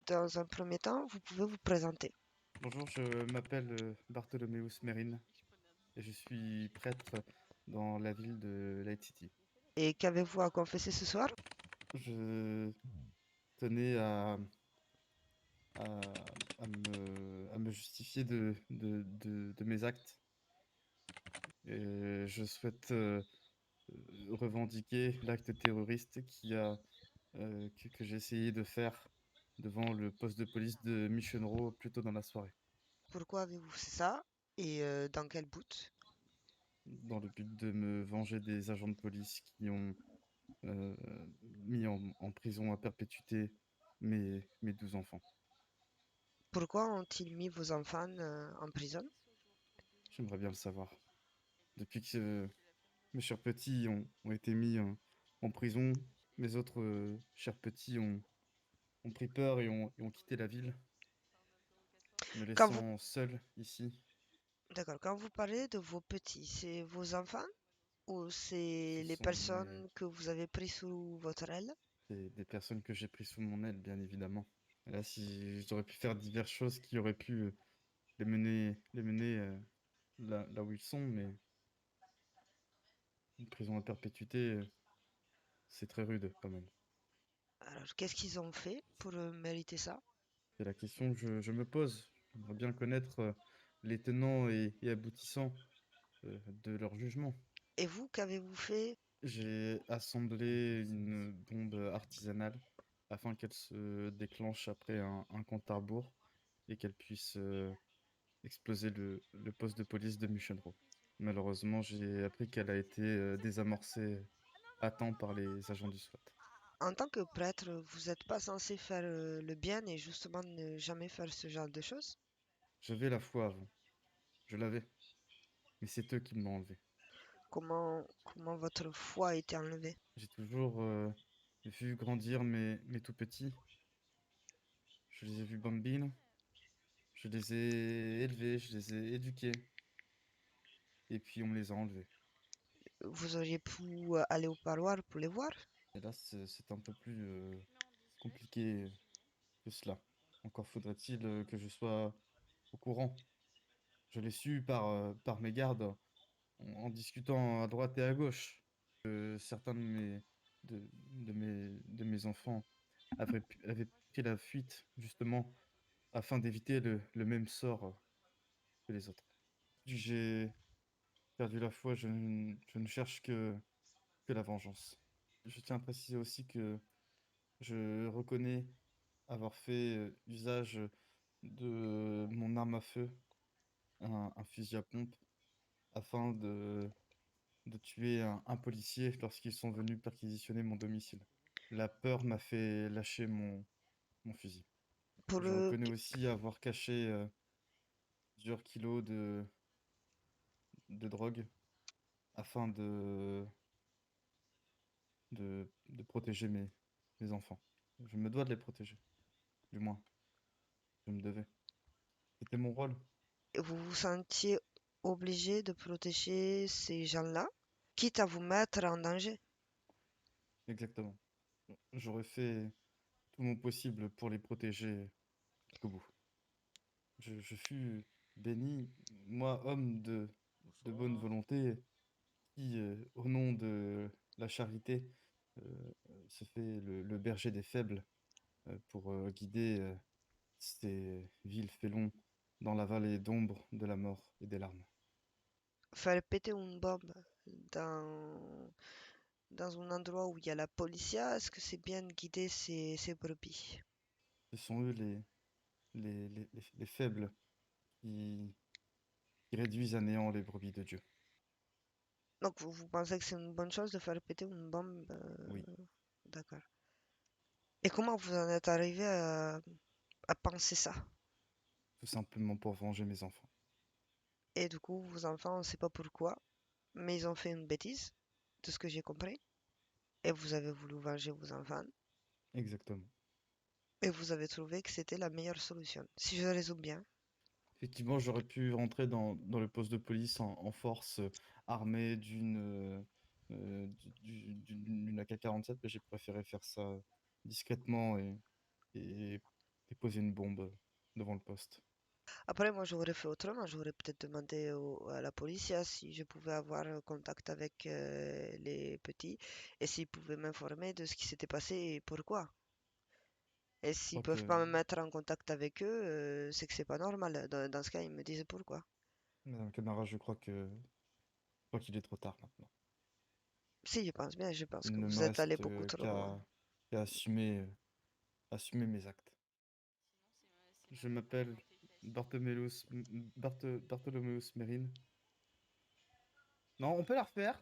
dans un premier temps, vous pouvez vous présenter. Bonjour, je m'appelle Bartholoméus Mérine et je suis prêtre dans la ville de Light City. Et qu'avez-vous à confesser ce soir? Je tenais à me justifier de mes actes et je souhaite revendiquer l'acte terroriste que j'ai essayé de faire devant le poste de police de Mission Row plus tôt dans la soirée, Pourquoi avez-vous fait ça? Et dans quel but? dans le but de me venger des agents de police qui ont euh, mis en prison à perpétuité mes 12 enfants. Pourquoi ont-ils mis vos enfants en prison? J'aimerais bien le savoir. Depuis que mes chers petits ont été mis en prison, mes autres chers petits ont pris peur et ont quitté la ville, me Quand vous... laissant seul ici. D'accord, quand vous parlez de vos petits, c'est vos enfants ou Ce c'est les sont personnes que vous avez pris sous votre aile? des personnes que j'ai pris sous mon aile, bien évidemment. Et là, si j'aurais pu faire diverses choses qui auraient pu les mener là où ils sont, mais une prison à perpétuité, c'est très rude quand même. Alors, qu'est-ce qu'ils ont fait pour mériter ça? C'est la question que je me pose. J'aimerais bien connaître les tenants et aboutissants de leur jugement. Et vous, qu'avez-vous fait? J'ai assemblé une bombe artisanale afin qu'elle se déclenche après un compte à rebours et qu'elle puisse exploser le poste de police de Muchenro. Malheureusement, j'ai appris qu'elle a été désamorcée à temps par les agents du SWAT. En tant que prêtre, vous n'êtes pas censé faire le bien et justement ne jamais faire ce genre de choses? J'avais la foi avant, je l'avais, mais c'est eux qui me l'ont enlevé. Comment votre foi a été enlevée? J'ai toujours vu grandir mes tout petits. Je les ai vus bambines, je les ai élevés, je les ai éduqués, et puis on me les a enlevés. Vous auriez pu aller au parloir pour les voir? Et là, c'est un peu plus compliqué que cela. Encore faudrait-il que je sois au courant. Je l'ai su par mes gardes en discutant à droite et à gauche. Certains de mes enfants avaient pris la fuite, justement, afin d'éviter le même sort que les autres. J'ai perdu la foi, je ne cherche que la vengeance. Je tiens à préciser aussi que je reconnais avoir fait usage de mon arme à feu, un fusil à pompe, afin de tuer un policier lorsqu'ils sont venus perquisitionner mon domicile. La peur m'a fait lâcher mon fusil. Pour Je reconnais aussi avoir caché plusieurs kilos de drogue afin de protéger mes enfants. Je me dois de les protéger, du moins, je me devais. C'était mon rôle, vous vous sentiez obligé de protéger ces gens-là, quitte à vous mettre en danger. exactement. J'aurais fait tout mon possible pour les protéger jusqu'au bout. Je fus béni, moi, homme de bonne volonté, qui, au nom de la charité, se fait le berger des faibles pour guider ces vils félons dans la vallée d'ombre de la mort et des larmes. Faire péter une bombe dans, dans un endroit où il y a la police, est-ce que c'est bien de guider ces brebis? Ce sont eux les faibles qui, qui réduisent à néant les brebis de Dieu. Donc vous pensez que c'est une bonne chose de faire péter une bombe? Oui, D'accord. Et comment vous en êtes arrivé à penser ça? tout simplement pour venger mes enfants. Et du coup, vos enfants, on ne sait pas pourquoi, mais ils ont fait une bêtise, de ce que j'ai compris. Et vous avez voulu venger vos enfants. Exactement. Et vous avez trouvé que c'était la meilleure solution. Si je résume bien. Effectivement, j'aurais pu rentrer dans le poste de police en force armée d'une AK-47, mais j'ai préféré faire ça discrètement et déposer une bombe devant le poste. Après, moi, j'aurais fait autrement. J'aurais peut-être demandé à la police si je pouvais avoir contact avec les petits et s'ils pouvaient m'informer de ce qui s'était passé et pourquoi. Et Je s'ils crois peuvent que, pas me mettre en contact avec eux, c'est que c'est pas normal. Dans ce cas, ils me disent pourquoi. Madame Camara, je crois qu'il est trop tard maintenant. Si, je pense bien, je pense Il que ne me vous êtes allé reste beaucoup trop loin. qu'à assumer mes actes. Je m'appelle Bartholoméus Mérine. Non, on peut la refaire?